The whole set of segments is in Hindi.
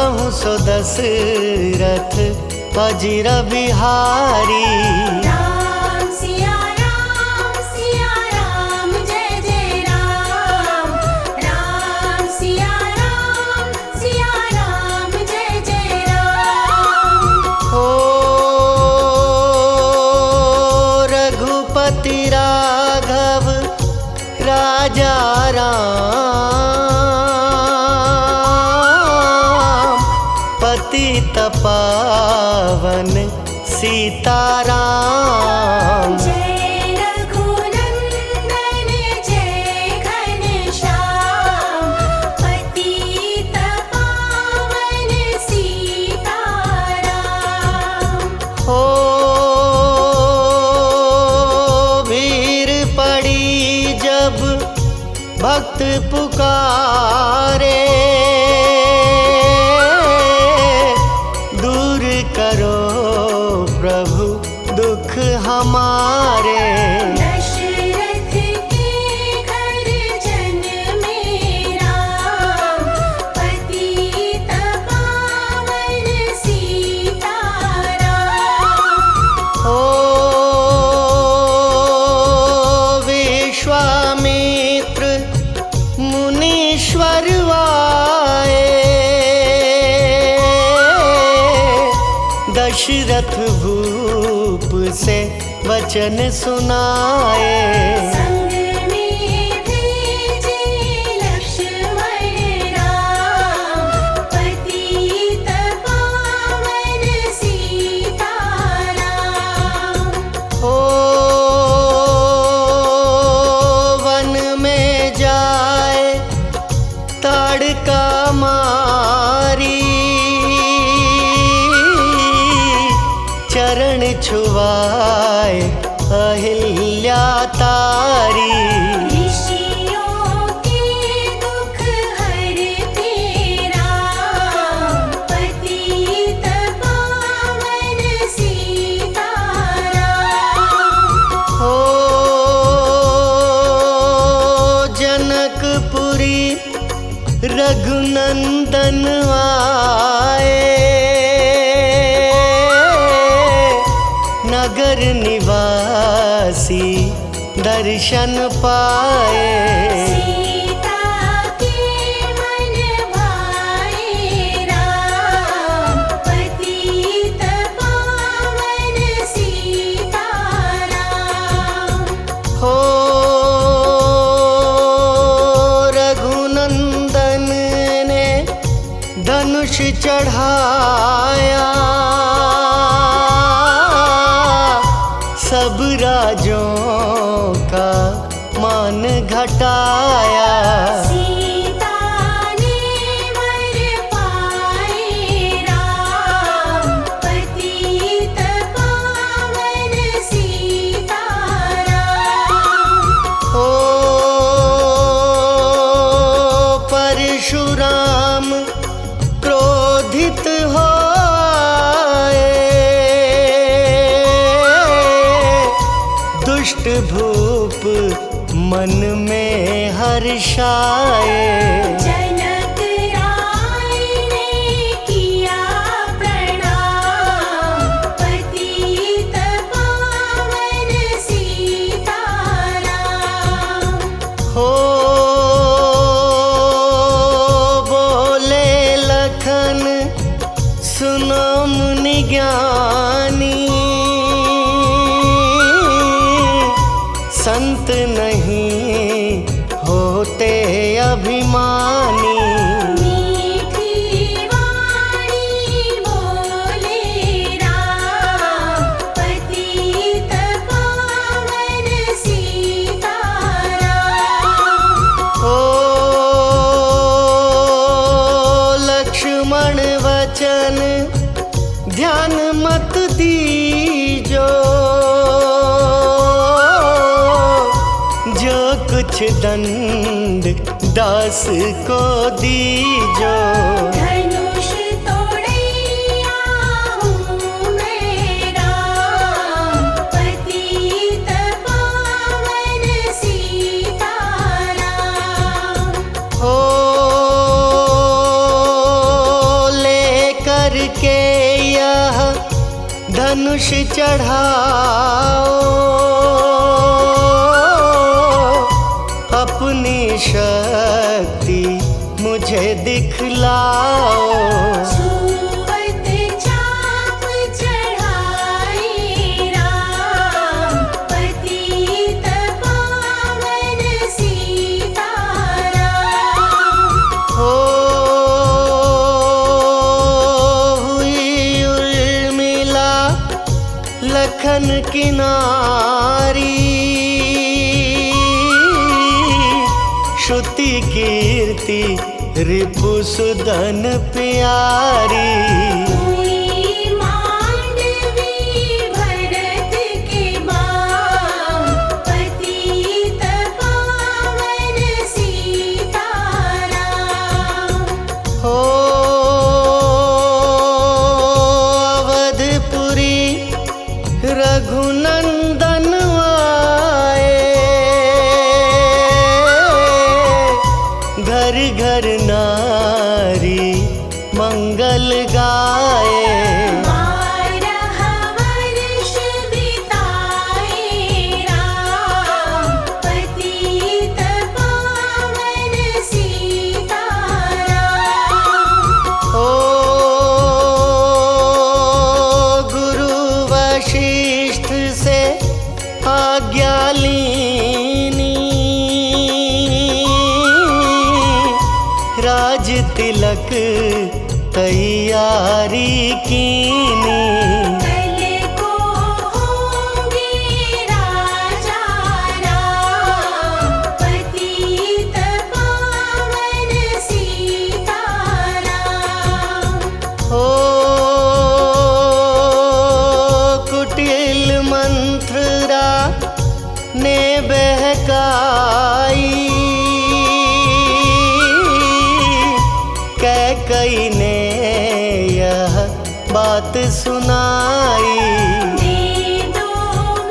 कहूँ सो दशरथ अजिर बिहारी। राम सिया राम जय जय राम। राम सिया राम जय जय राम। हो रघुपति राघव राजा राम, पतित पावन सीताराम। जय रघुनंदन जय घनश्याम, पतित पावन सीताराम। हो भीड़ पड़ी जब भक्त पुकारे, दूर करो प्रभु दुख हमारे। दशरथ के घर जन में राम, पतित पावन सीताराम। हो विश्वामित्र मुनीश्वर आए, दशरथ भूप से वचन सुनाए। संग में भेजे लक्ष्मण राम, पतित पावन सीताराम। हो वन में जाए ताड़का मारी, चरण छुआए अहिल्या तारी। ऋषियों के दुख हरते राम, पतित पावन सीताराम। हो जनकपुरी रघुनंदन आए, नगर निवासी दर्शन पाए। सीता के मन भाए राम, पतित पावन सीताराम। हो रघुनंदन ने धनुष चढ़ाया, सब राजों का मान घटाया। सीता ने वर पाए राम, पतित पावन सीताराम। हो परशुराम क्रोधित होए, दुष्ट भूप मन में हर्षाए। जनक राय ने किया प्रणाम, पतित पावन सीताराम। हो बोले लखन सुनो मुनि ज्ञानी, संत नहीं होते अभिमानी। मीठी वाणी बोले राम, पतित पावन सीताराम। हो लक्ष्मण वचन ध्यान मत दीजो, जो कुछ दंड दास को दीजो। धनुष तोड़ैया हूँ मैं राम, पतित पावन सीताराम। हो ले धनुष चढ़ाओ, अपनी शक्ति मुझे दिखलाओ। छुअत चाप चढ़ाए राम, पतित पावन सीताराम। हो हुई उर्मिला लखन की नारी, श्रुति कीर्ति रिपुसुदन प्यारी। हुई मांडवी भरत के बाम, पतित पावन सीताराम। हो अवधपुरी रघुनंदन आए, घर घर नारी मंगल गाए। बारह वर्ष बिताए राम, पतित पावन सीताराम। ओ गुरु वशिष्ठ से आज्ञा लीनी, राज तिलक तैयारी कीनी। कल को होंगे राजा राम, पतित पावन सीताराम। हो कुटिल मंत्रा ने बहकाई, कैकई ने यह बात सुनाई। दे दो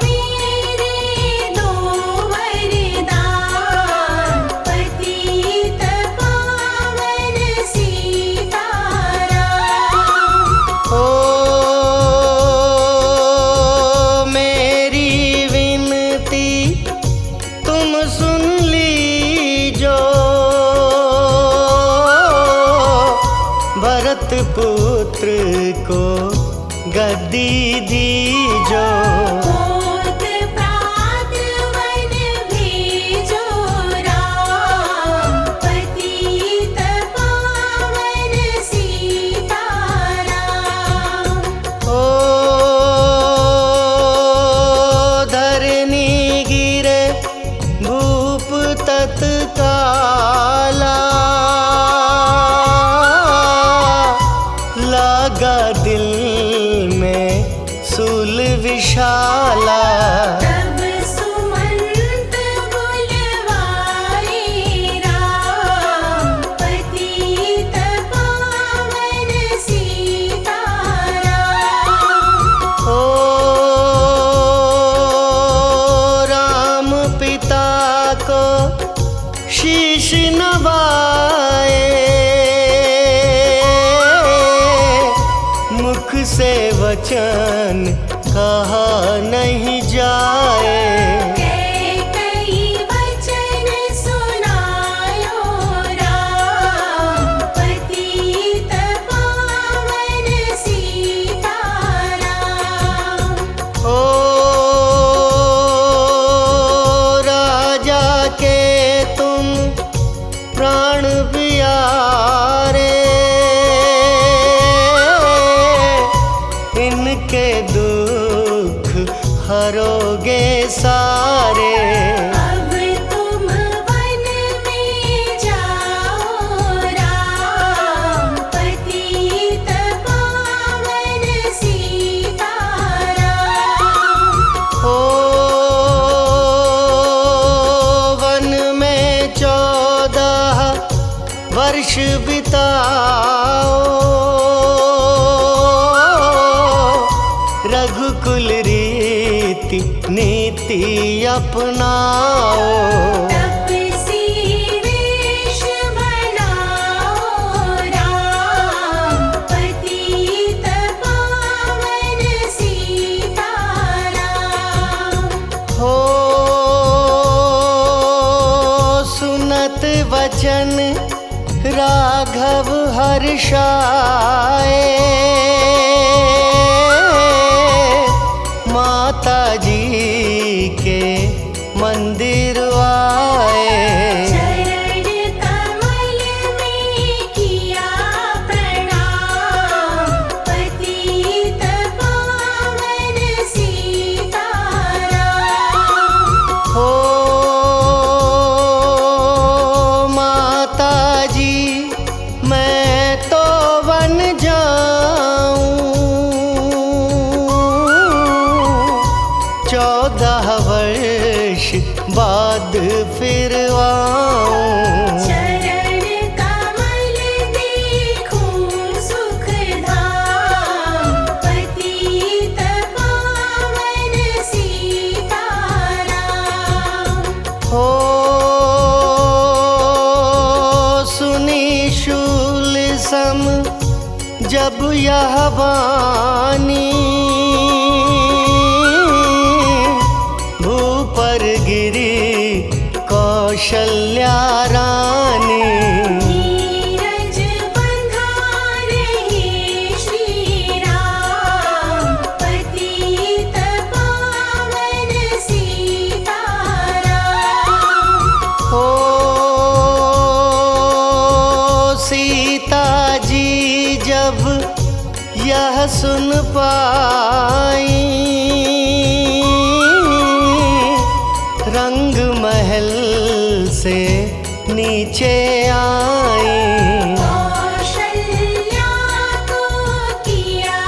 मेरे दो वरदान, पतित पावन सीताराम। ओ मेरी विनती तुम सुन लीजो, भरत पुत्र को गद्दी दीजो। होत प्रात वन भेजो राम, पतित पावन सीताराम। ओ धरनी गिरे भूप तत्काला, लागा दिल में सूल विशाला। तब सुमंत बुलवाए राम, पतित पावन सीताराम। ओ राम पिता को शीश नवाए, मुख से वचन कहा नहीं जाए। कई वचन सुनायो राम, पतित पावन सीताराम। ओ राजा के तुम प्राण प्यारे, इनके दुख हरोगे सारे। अब तुम वन में जाओ राम, पतित पावन सीताराम। ओ वन में 14 वर्ष बिताओ, रघुकुल रीति नीति अपनाओ। तपसी वेश बनाओ राम, पतित पावन सीताराम। सुनत वचन राघव हर्षाए। माता जी के मंदिर आए। चरण कमल में किया प्रणाम, पतित पावन सीताराम। हो माता जी मैं तो वन जाऊं, 14 वर्ष बाद फिर आऊं। चरण कमल देखूं सुखधाम, पतित पावन सीताराम। हो सुनी शूल सम जब यह वाणी, भूपर गिरी कौशल्या रानी। नीरज बंधा रहे श्री राम, पतित पावन सीताराम। हो सीता जी जब यह सुन पाई, रंग महल से नीचे आई। कौशल्या को किया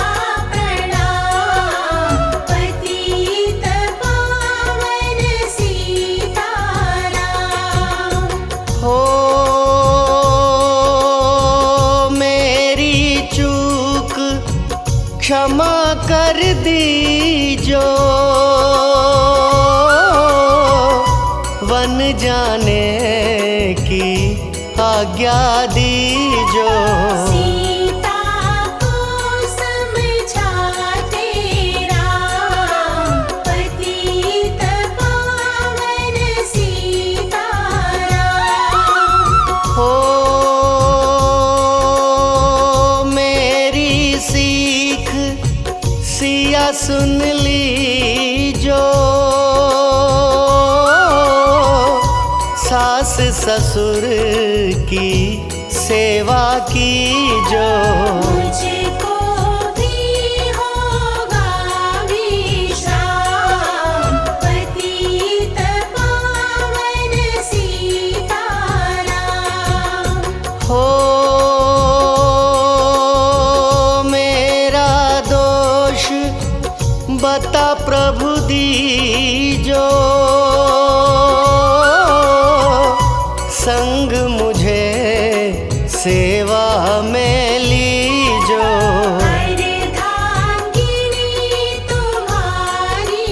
प्रणाम, पतित पावन सीताराम। हो मेरी चूक क्षमा कर दीजो, वन जाने की आज्ञा दीजो। सीता को समझाते राम, पतित पावन सीताराम। हो मेरी सीख सिया सुन लीजो, सास ससुर की सेवा कीजो। मुझको भी होगा विश्राम, पतित पावन सीताराम। हो मेरा दोष बता प्रभु दीजो, संग मुझे सेवा में लीजो। अर्धांगिनी तुम्हारी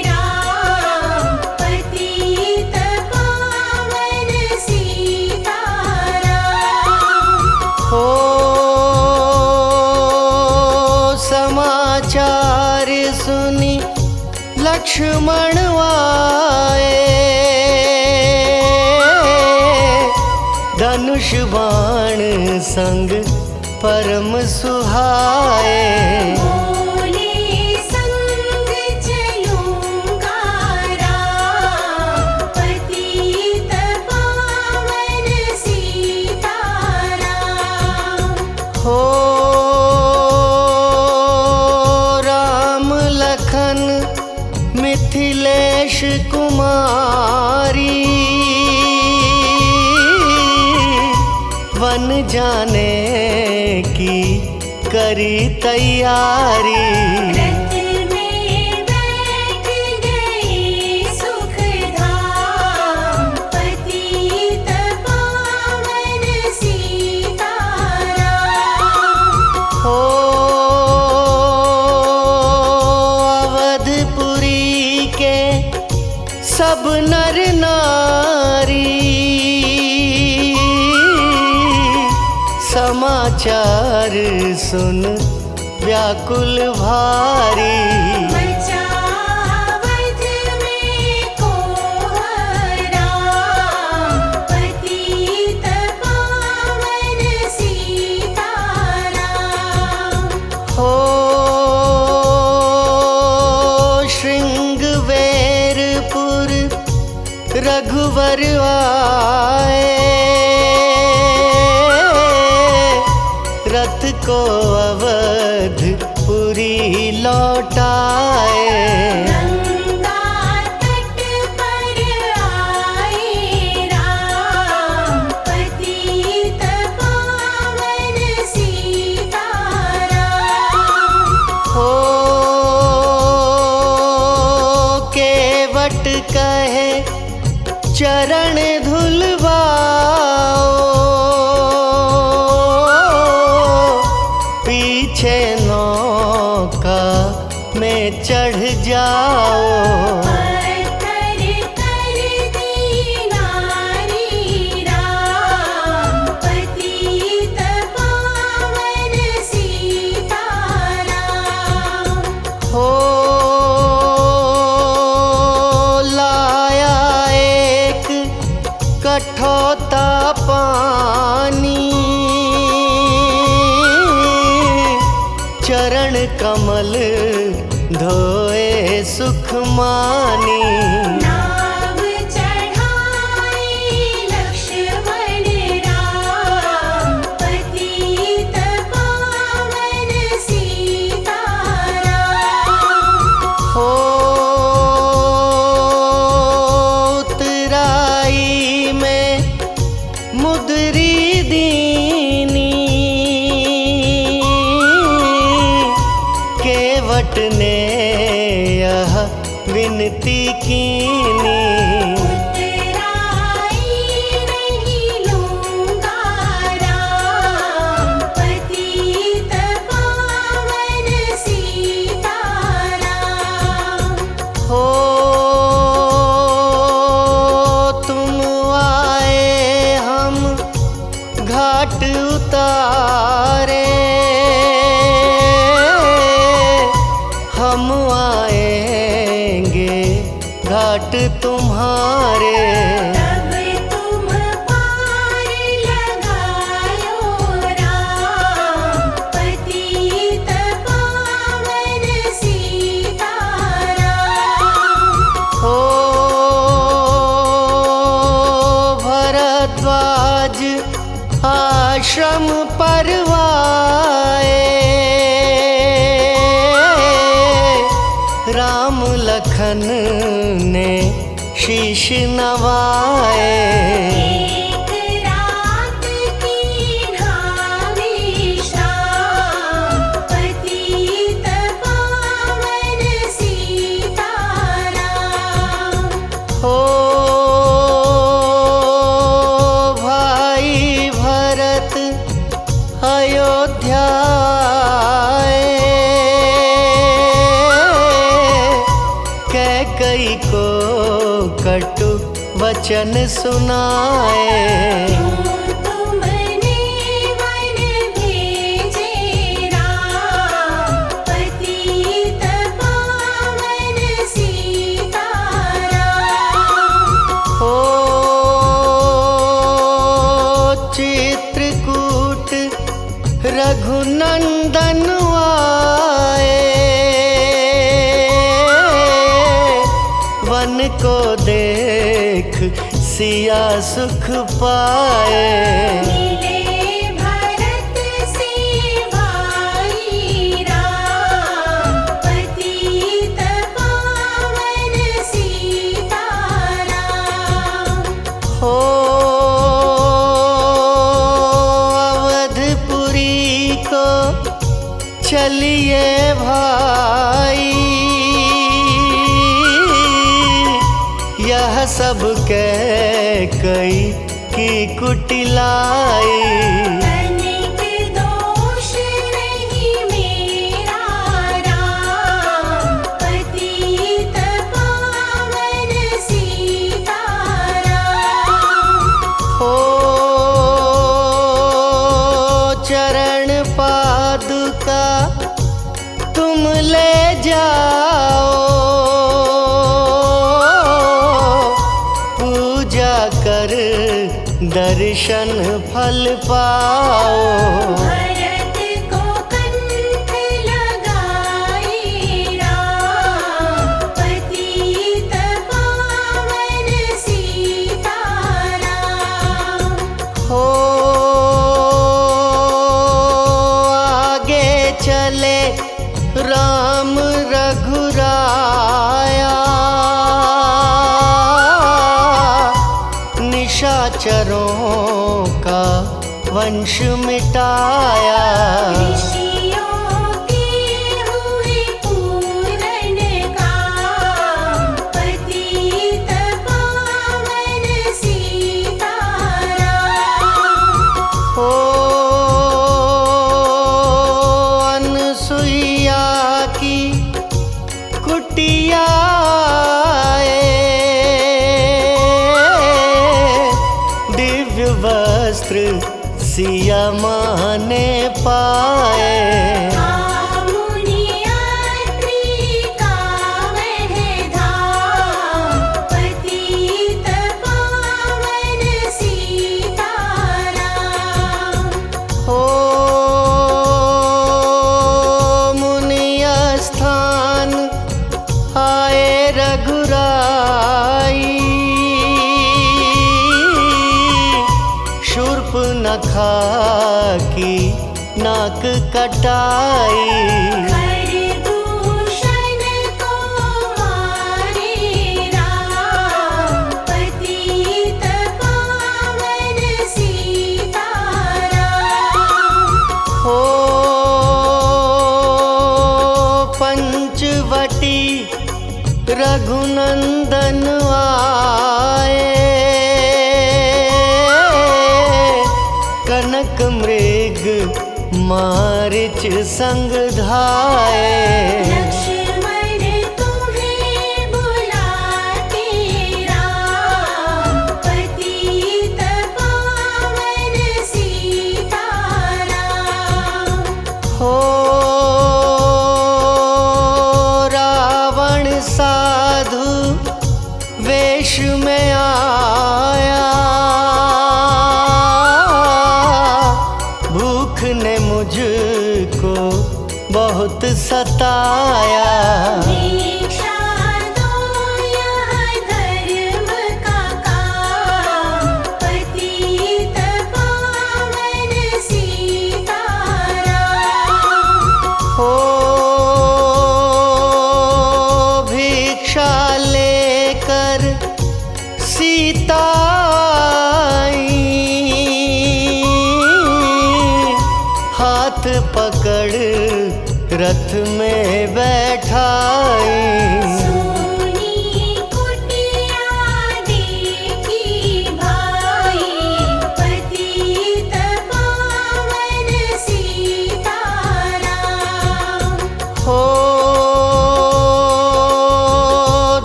राम, पतित पावन सीताराम। हो समाचार सुनी लक्ष्मण आए, धनुष बाण संग परम सुहाए। बोले संग चलूंगा राम, पतित पावन सीताराम। हो राम लखन मिथिलेश कुमारी, वन जाने की करी तैयारी। रथ में बैठ गए सुखधाम, पतित पावन सीताराम। हो अवधपुरी के सब नर नारी, समाचार सुन व्याकुल भारी। मचावत में कोहराम, पति रघुवर आए, रथ को अवधपुरी लौटाए। गंगा तट पर आए राम, पतित पावन सीताराम। हो केवट कहे चरण धुलवाओ, पीछे नौका में चढ़ जाओ। पत्थर कर दीनारी राम, पतित पावन सीताराम। हो लाया एक कठौता पानी, चरण कमल धोए सुख मानी। नाव चढ़ाए लक्ष्मण राम, पतित पावन सीताराम। हो उतराई में मुद्री दीनी, केवट ने यह विनती कीनी। उतराई नहीं लूंगा राम, पतित पावन सीताराम। हो तुम आए हम घाट उतारे, हम आएंगे घाट तुम्हारे। तब तुम पार लगायो राम, पतित पावन सीताराम। हो भरद्वाज आश्रम परवाए, राम लखन ने शीश नवाए। एक रात की ढावी शाम, पतित पावन सीताराम। हो भाई भरत अयोध्या आए, कैकई को कटु वचन सुनाए। तुमने वन भेजे राम, पतित पावन सीताराम। हो चित्रकूट रघुनंदन आए, वन को देख सिया सुख पाए। मिले भरत से भाई राम, पतित पावन सीताराम। हो अवधपुरी को चलिए भाई, यह सब कैकई की कुटिलाई। तनिक दोष नहीं मेरा राम, पतित पावन सीताराम। हो चरण पादुका तुम ले जाओ, पूजा कर दर्शन फल पाओ। भरत को कंठ लगाए राम, पतित पावन सीताराम। निशाचरों का वंश मिटाया। ऋषियों के हुए पूर्ण काम, पतित पावन सीताराम। ओ अनसुईया की कुटिया दिव्य वस्त्र सिया माँ ने पाए। मुनियात्री का वह धाम, पतित पावन सीताराम। हो मुनिया स्थान आए रघुराई, शूर्पनखा की नाक कटाई। खरदूषण को मारे राम, पतित पावन सीताराम। हो पंचवटी रघुनंदन आए, कनक मृग मारिच संग धाए। लक्ष्मण तुम्हें बुलाते राम, पतित पावन सीताराम। हो रावण साधु वेश में आया, भूख ने मुझको बहुत सताया। दीक्षा दो यह धर्म का काम, पतित पावन सीताराम। हो भिक्षा लेकर सीता आई, हाथ पकड़ रथ में बैठाई। सोनी कुटिया देखी भाई, पतित पावन सीताराम। हो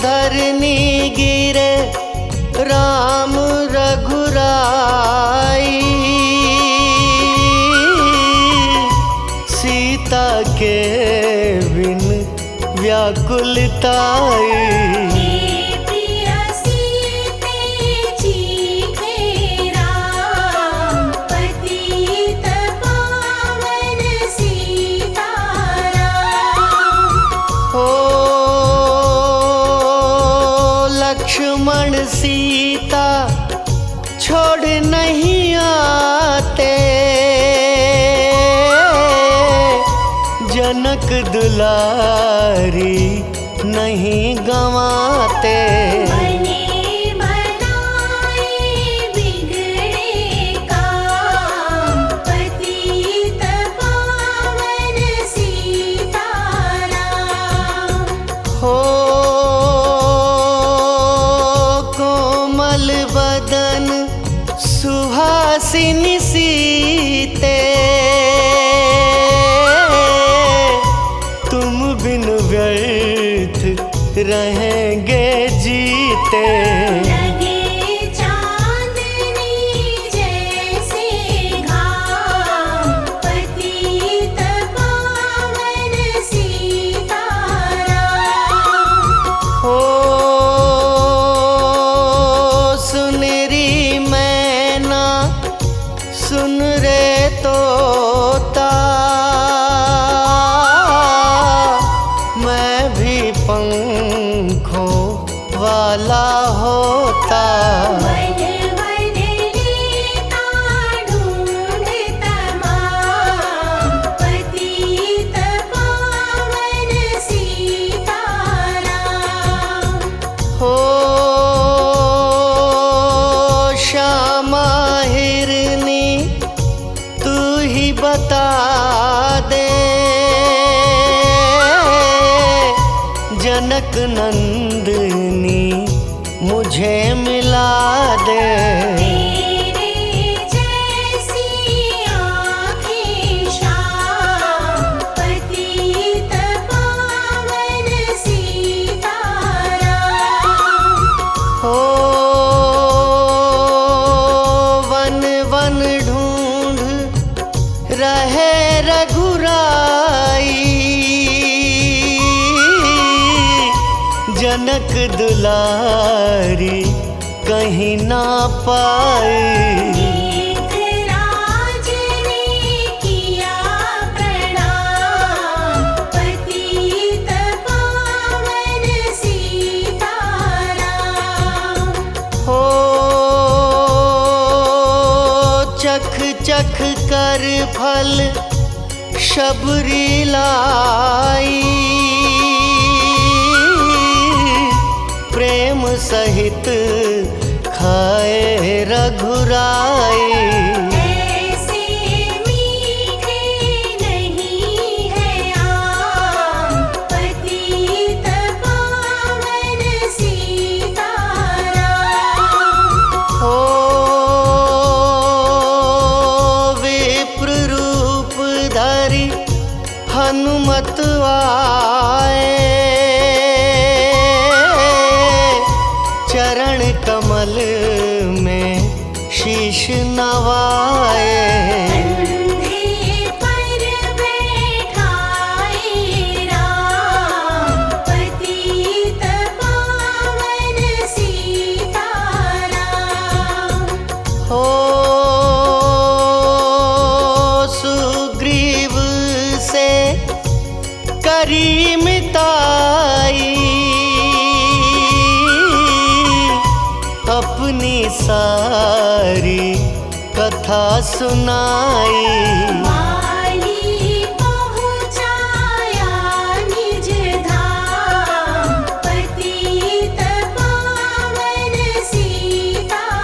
धरनी गिरे राम रघुराई, सीता के बिन व्याकुलताई। हे प्रिय सीते चीखे राम, पतित पावन सीताराम। हो लक्ष्मण सीता छोड़ नहीं आते, जनक दुलारी नहीं गंवाते। बने बनाए बिगड़े काम, पतित पावन सीताराम। हो कोमल बदन सुहासिनी सीते, तुम बिन व्यर्थ रहेंगे जीते। लगे चांदनी जैसे घाम, पतित पावन सीताराम। हो सुनरी मैना सुन रे तोता, मैं भी पंखों वाला होता। वन वन लेता ढूंढ तमाम, पतित पावन सीताराम। हो श्याम मुझे मिला दे। तेरे जैसी आँखें श्याम पतित पावन सीताराम। हो वन वन ढूंढ रहे रघुराई, जनक दुलारी कहीं ना पाई। मेघराज ने किया प्रणाम पतित पावन सीताराम। हो चख चख कर फल शबरी लाई, प्रेम सहित खाए रघुराई। ऐसे मीठे नहीं है आम पतित पावन सीताराम। हो विप्र रूप धरि हनुमत आए, चरण कमल में शीश नवाए। कंधे पर बैठाए राम पतित पावन सीताराम। हो सुग्रीव से करी मिताई, अपनी सारी कथा सुनाई। वाली पहुँचाया निज धाम पतित पावन सीताराम।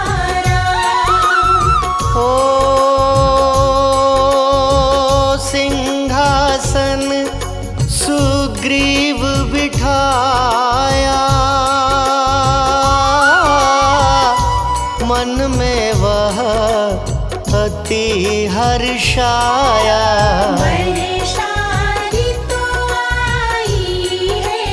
हो सिंहासन सुग्रीव बिठाया, मन में वह अति हर्षाया। वर्षारी तो आई है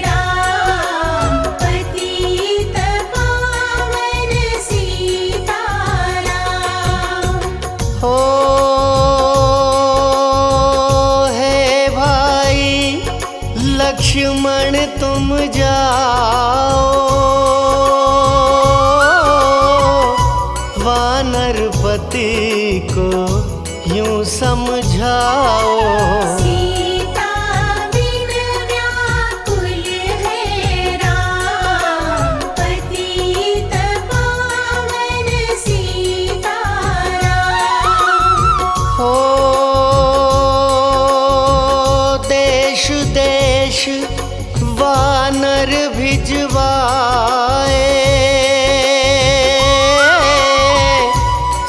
राम पतित पावन सीताराम। हो हे भाई लक्ष्मण तुम जाओ, वानरपति को यूं समझाओ। सीता बिन व्याकुल है राम पतित पावन सीताराम। हो देश देश वानर भिजवाए,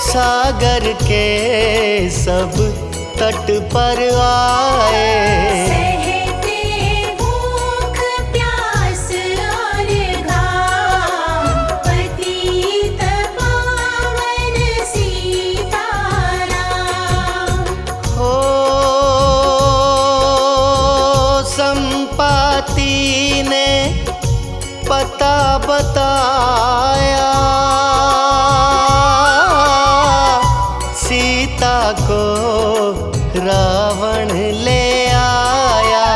सागर के सब तट पर आए। सहते भूख प्यास और घाम पतित पावन सीताराम। हो संपाति ने पता बताया, सीता को रावण ले आया।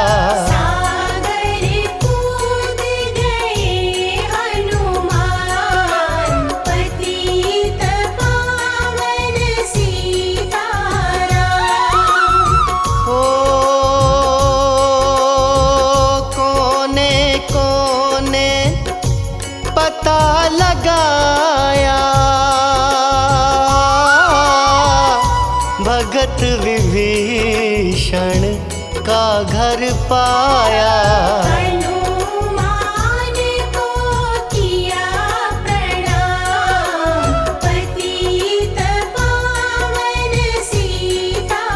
सागर कूद गए हनुमान पतित पावन सीताराम। हो कोने कोने पता लगाया, भगत विभीषण का घर पाया। हनुमान को किया प्रणाम पतित पावन सीताराम।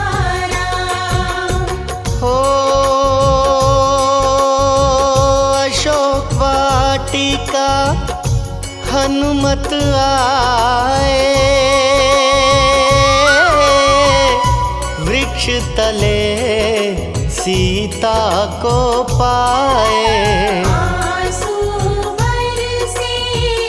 हो अशोक वाटिका हनुमत आए, वृक्ष तले सीता को पाए। आंसू बरसे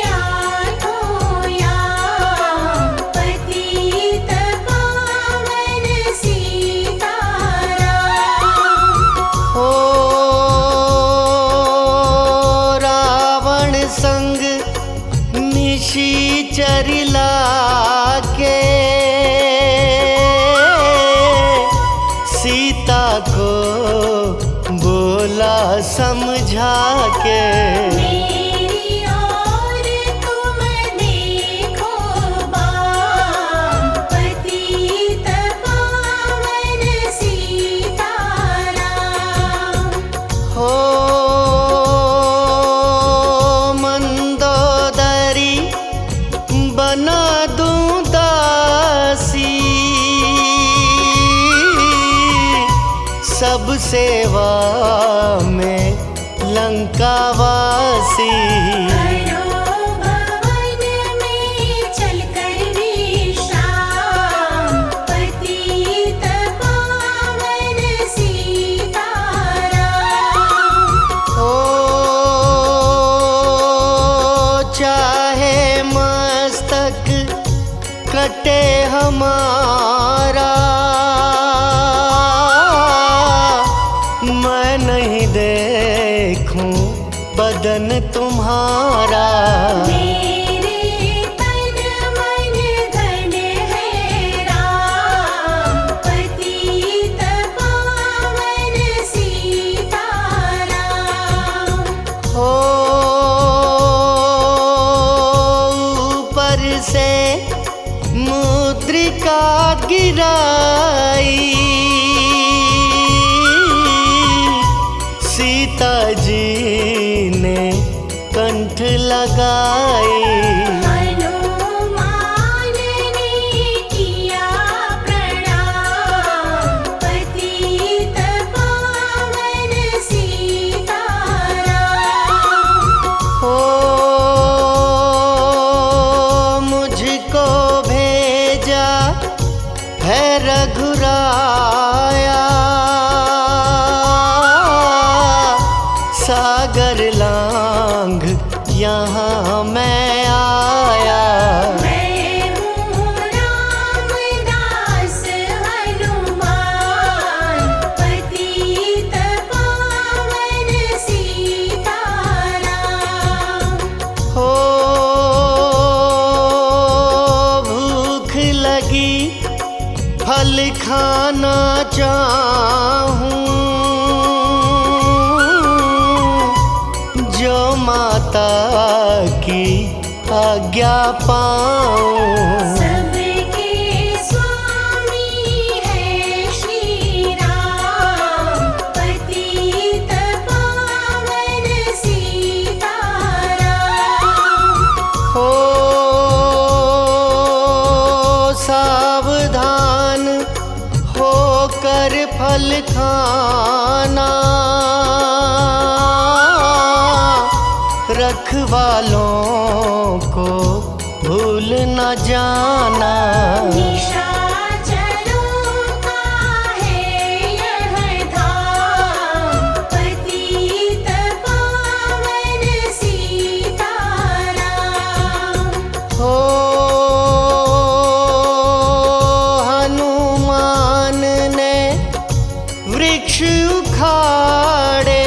आँखों याम, पतित पावन सीताराम। ओ रावण संग निशाचर लाके, सीता को बोला समझा के। मेरी ओर तुम देखो बाम, पतित पावन सीताराम। हो मंदोदरी बना दूं दासी, सब सेवा में लंकावासी। करो भवन में चलकर विश्राम, पतित पावन सीताराम। ओ चाहे मस्तक कटे हमारा, मैं नहीं देखूं बदन तुम्हारा। मेरे तन मन धन है राम, पतित पावन सीताराम। हो ऊपर से मुद्रिका गिराई, सीता जी ने कंठ लगाई। हनुमान ने किया प्रणाम, पतित पावन सीताराम। हो मुझको भेजा है रघुराया, सागर लांघ यहाँ मैं आया। मैं हूँ रामदास हनुमान, पतित पावन सीताराम। हो भूख लगी फल खाना चाहूं, जो माता की आज्ञा पाऊं। सबके स्वामी है श्री राम, पतित पावन सीताराम। हो सावधान होकर फल खाना, रखवालों को भूल न जाना। निशाचरों का है यह धाम, पतित पावन सीताराम। हो हनुमान ने वृक्ष उखाड़े,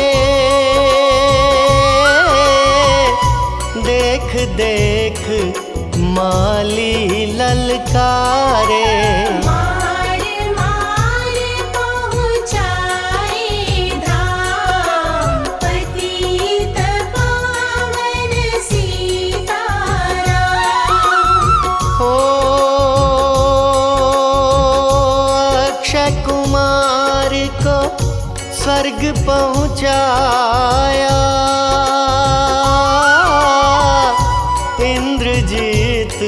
देख देख माली ललकारे। मार मार पहुँचाए धाम, पतित पावन सीताराम। हो अक्षय कुमार को स्वर्ग पहुँचाया, इंद्रजीत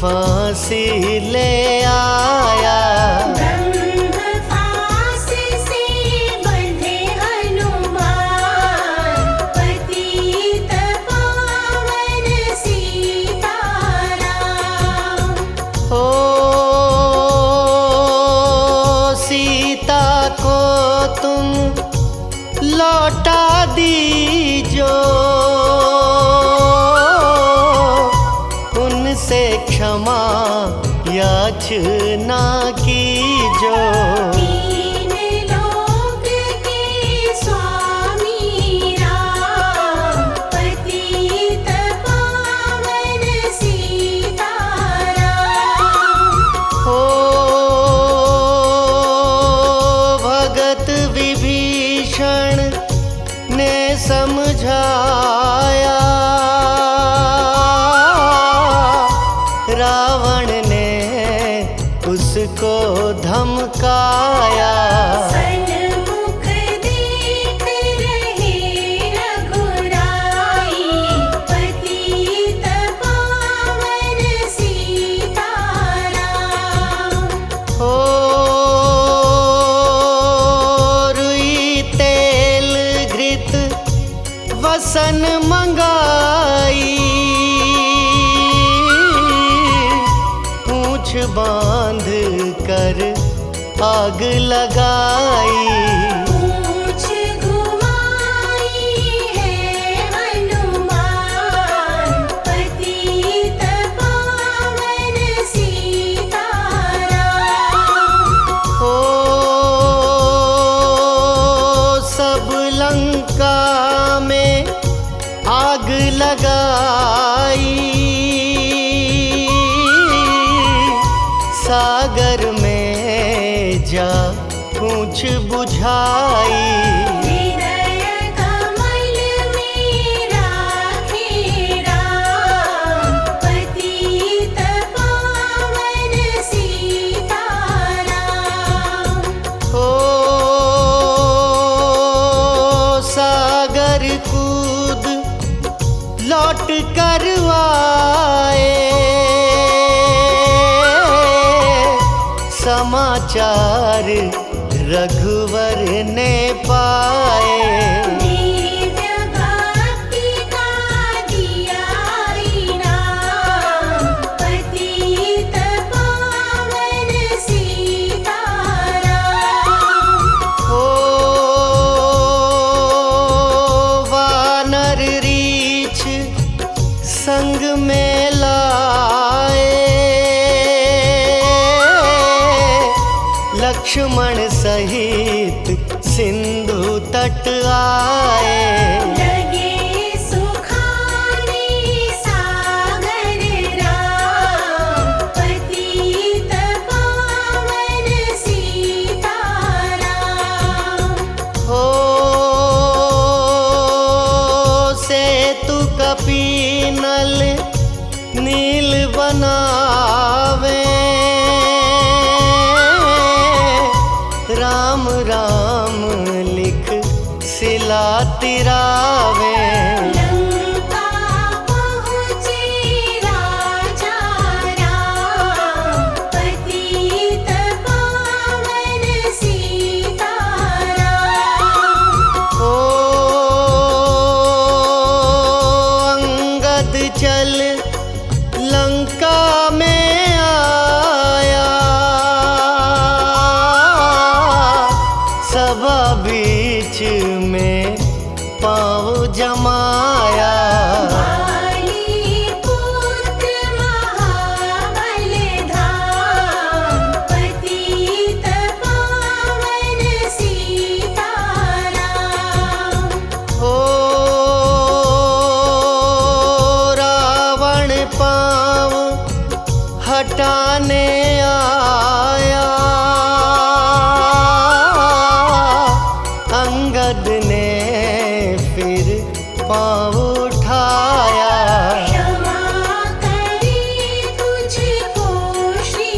फांसी ले आया। ब्रह्म फांस से बंधे हनुमान, पतित पावन सीताराम। रचना की जो। तीन लोक के स्वामी राम, पतित पावन सीताराम। हो भगत विभीषण ने समझाया, रावण ने उसको धमकाया। सन्मुख देख रहे रघुराई, पतित पावन सीताराम। हो रुई तेल घृत वसन मंगाई, पूंछ बांध कर आग लगाई। पूंछ घुमाई है हनुमान, पतित पावन सीताराम। हो सब लंका में आग लगाई, सागर में जा पूंछ बुझाई। हृदय कमल में राखे राम, पतित पावन सीताराम। हो सागर कूद लौट कर आए, समाचार रघुवर ने पाए। दिव्य भक्ति का दिया इनाम, पतित पावन सीताराम। हो वानर रीछ संग में लाए, लक्ष्मण सहित सिंधु तट आए। लगे सुखाने सागर राम, पतित पावन सीताराम। हो सेतु कपीनल नील बनावे, राम राम लिख सिला तिरावे। लंका पहुँचे राजा राम, पतित पावन सीताराम। हो अंगद चल लंका में आया, सभा बीच में पाँव जमाया। बाली पुत्र महाबल धाम, पतित पावन सीताराम। हो रावण पाँव हटाने आया, अंगद ने फिर पाँव उठाया। क्षमा करे तुझको श्री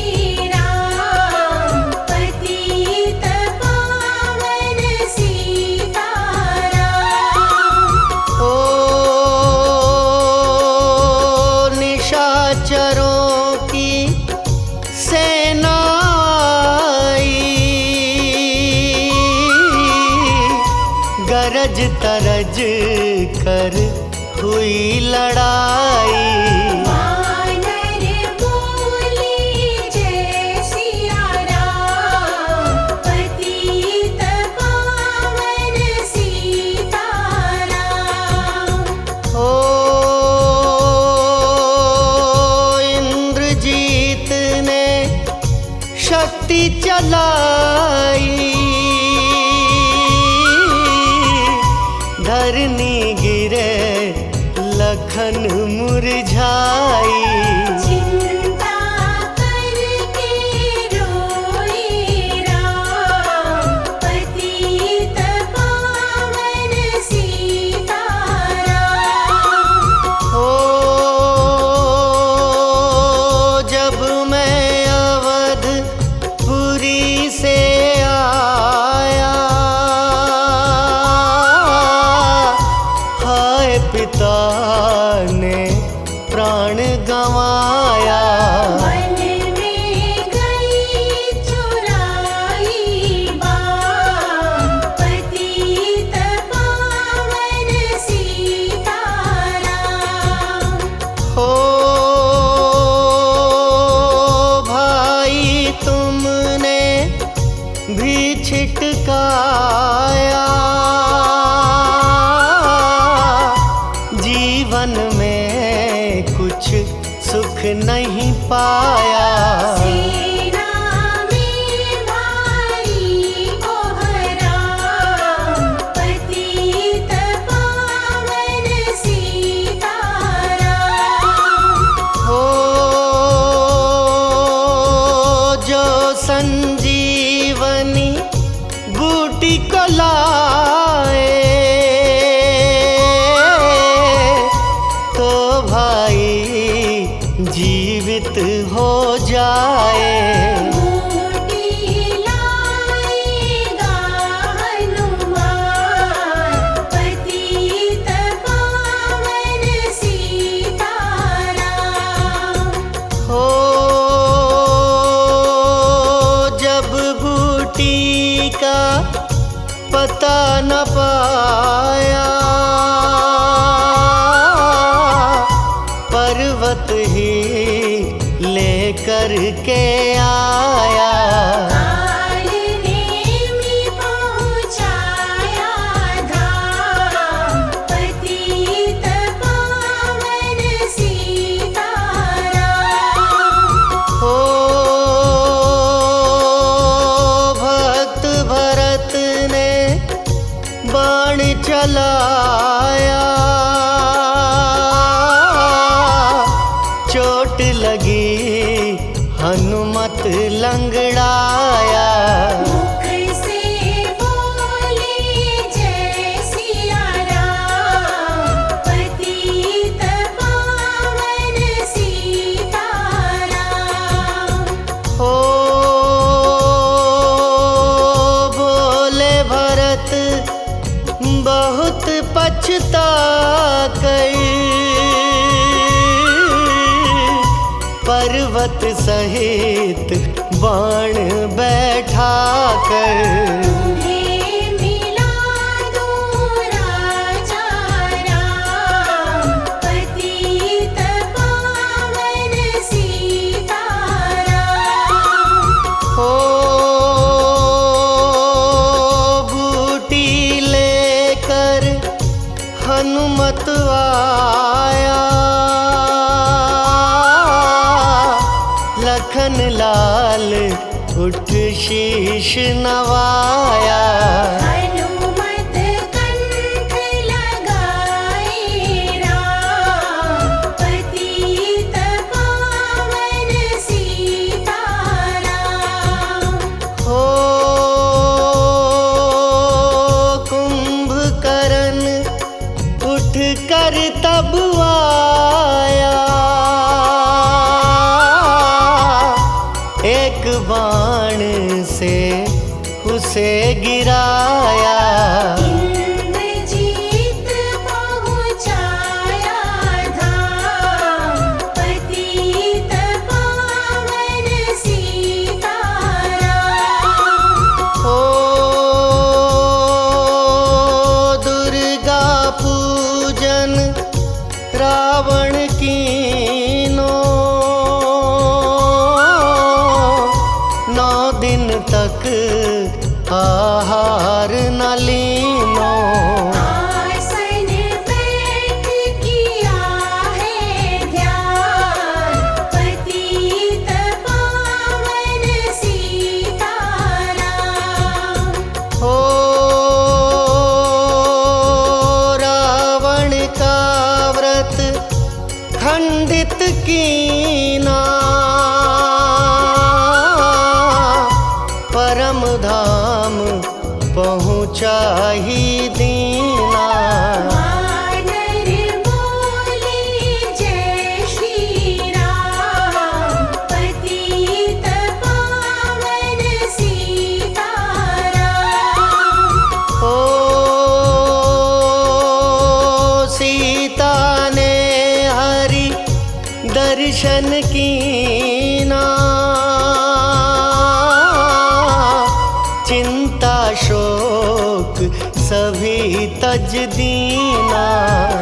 राम, पतित पावन सीताराम। हो निशाचरों की सेना आई, गरज तरज कर हुई लड़ाई। वानर बोले जय सिया राम, पतित पावन सीताराम। हो इंद्रजीत ने चलाई, धरनी गिरे लखन मुरझाई। चिंता करके रोई राम, पतित पावन सीताराम। ओ जब मैं अवधपुरी से आया, हाय पिता ने प्राण गंवाया। मन में गई चुराई बाम, पतित पावन सीताराम। हो भाई तुमने भी छिटकाया, जीवन में कुछ सुख नहीं पाया। सेना में भारी कोहराम, पतित पावन सीताराम। हो जो संजीवनी बूटी को लाए, तो भाई जीवित हो जाए। बूटी लाएगा हनुमान, पतित पावन सीताराम। हो जब बूटी का पता न पाया, पर्वत ही लेकर के आया। काल नेमि पहुँचाया धाम, पतित पावन सीताराम। हो भक्त भरत ने बाण चलाया, चोट लगी हनुमत लंगड़ाया। मुख से बोले जय सिया राम, पतित पावन सीताराम। हो बोले भरत बहुत पछता कर, पर्वत सहित बाण बैठा कर। तुम्हें मिला दूं राजा राम, पतित पावन सीताराम। हो बूटी लेकर हनुमत आया, लखन लाल उठ शीश नवाया। हनुमत कंठ लगाए राम, पतित पावन सीताराम। हो कुंभकर्ण उठ कर तब आया, एक बाण से उसे गिराया। इंद्रजीत पहुँचाया धाम, पतित पावन सीताराम। हो दुर्गा पूजन रावण कीनो, 9 दिन तक आहार न लीनो। आसन बैठ किया है ध्यान, पतित पावन सीता। खंडित कीना, परम धाम पहुँचाही दीना। वानर बोले जय श्री राम, पतित पावन सीताराम। ओ सीता ने हरि दर्शन कीना, चिंता शोक सभी तज दीना।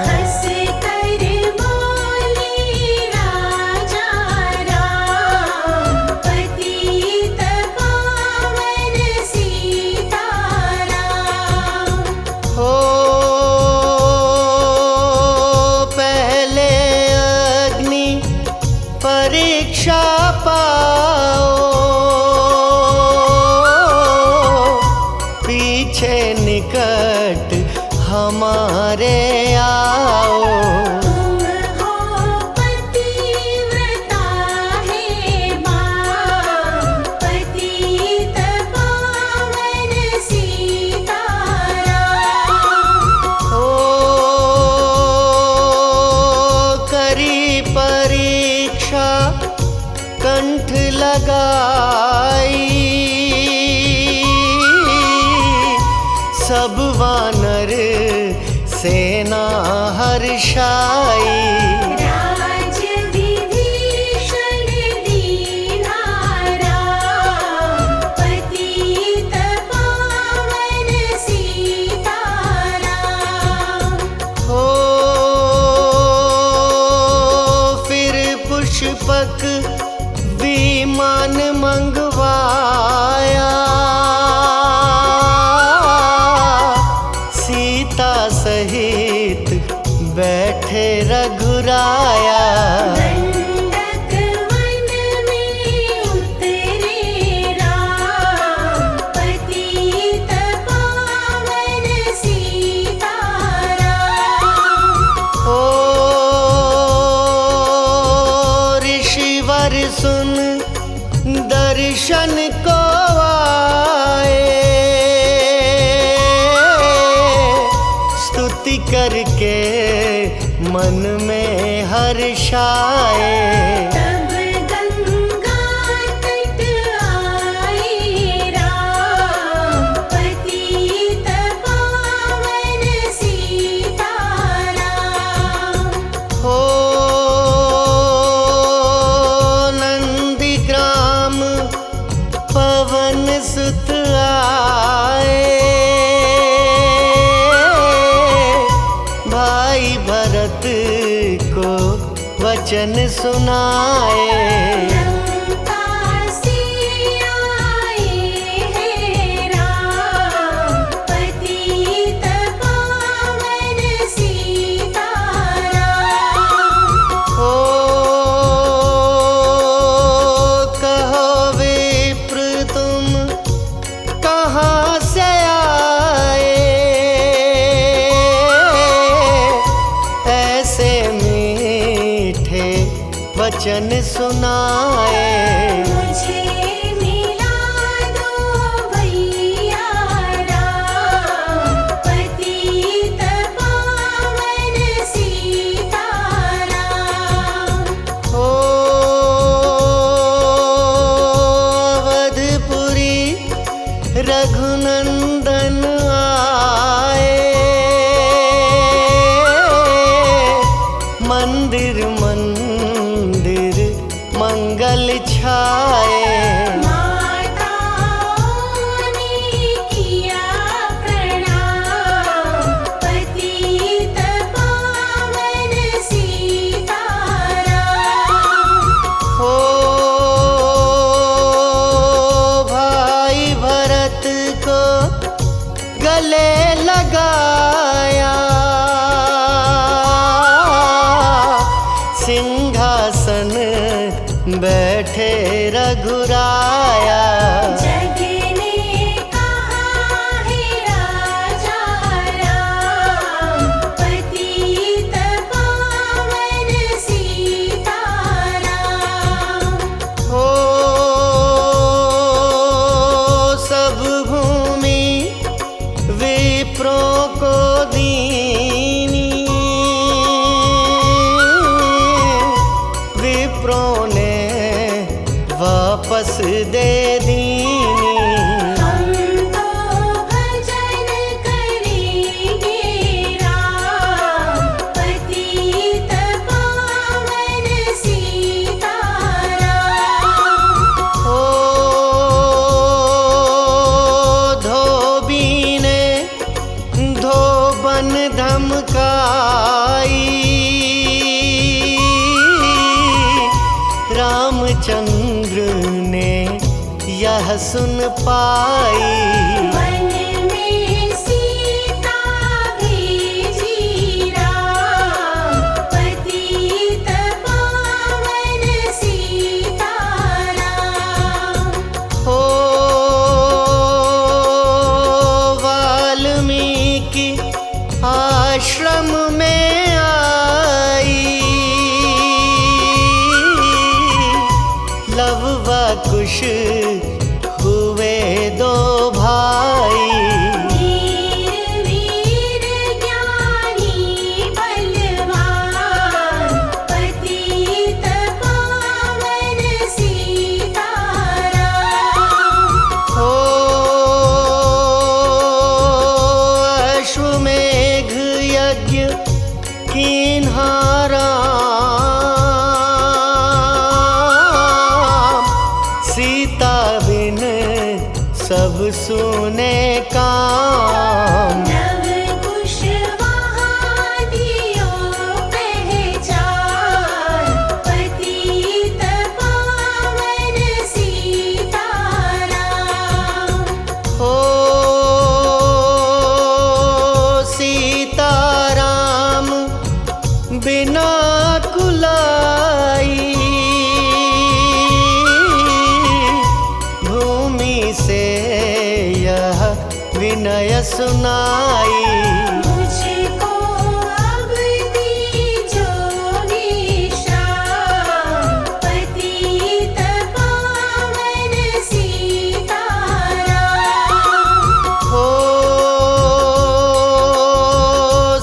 हंस कर बोले राजा राम, पतित पावन सीताराम। हो पहले अग्नि परीक्षा पाओ, पीछे निकट हमारे आओ। तुम हो पतिव्रता हे मां, पतित पावन सीताराम। हो करी परीक्षा कंठ लगाई, सब वानर सेना हर्षाई। राज विभीषण दीना राम, पतित पावन सीताराम। हो फिर पुष्पक विमान मंगवाया, सीता सहित बैठे रघुराया। दंडक वन में उतरे राम, पतित पावन सीताराम। ओ ऋषिवर सुन दर्शन को आए, स्तुति करके मन में हर्षाए। तब गंगा तट आए राम, पतित पावन सीताराम। हो नंदीग्राम पवन सुत आए, भाई भरत को वचन सुनाए। लंका से आए हैं राम, पतित पावन सीताराम। हो कहो विप्र तुम कहाँ से आए, ऐसे मीठे वचन सुनाए। मुझे मिला दो भैया राम, पतित पावन सीताराम। हो अवधपुरी रघुनंदन आए, मंदिर मंदिर मंगल छाए। माताओं ने किया प्रणाम, पतित पावन सीताराम। हो भाई भरत को गले लगाया, सिंहासन बैठे रघुराया। जग ने कहा है राजा राम, पतित पावन सीताराम। वापस दे दीनी। हम तो भजन करेंगे राम, पतित पावन सीताराम। ओ धोबी ने धोबन धमकाई, रामचंद्र ने यह सुन पाई। वन में सीता भेजी राम, पतित पावन सीताराम। हो वाल्मीकि आश्रम में आई, लव व कुश हुए दो भाई। वीर वीर ज्ञानी बलवान, पतित पावन सीताराम। हो अश्वमेघ यज्ञ कीन्हा राम, सीता बिन सब सुने काम। नव कुश वहाँ दियो पहचान, पतित पावन सीताराम। हो सीताराम बिना कुलाई, भूमि से यह विनय सुनाई। मुझको अब दीजो विश्राम, पतित पावन सीताराम। हो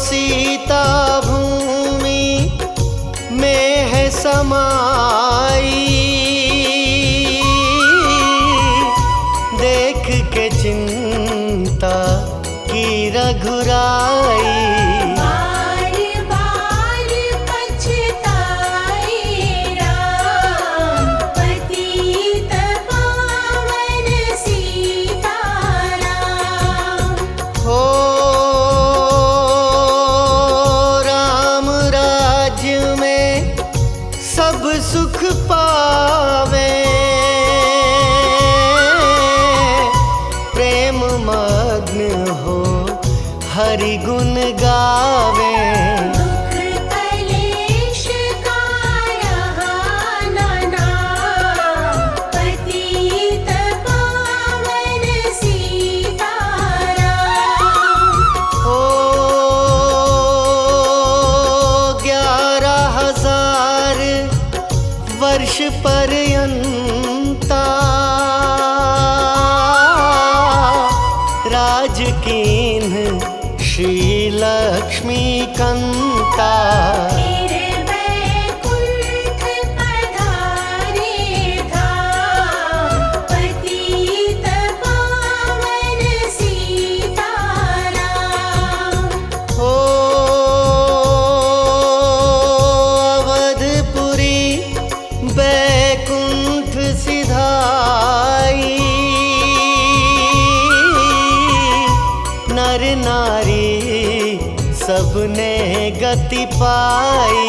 सीता भूमि में है समाई, देख के चिंता की रघुराई। बार बार पछताए राम, पतित पावन सीताराम। हो राम राज्य में सब सुख पावे, प्रेम मग्न हो हरि गुण गावे। दुख कलेश का यहाँ न नाम, पतित पावन सीताराम। हो 11,000 वर्ष पर्यंता, राज कीन्ह श्री लक्ष्मी कंता। फिर वैकुंठ पधारे धाम, पतित पावन सीताराम। हो अवधपुरी बैकुंठ सिधाई, नर नारी सबने गति पाई।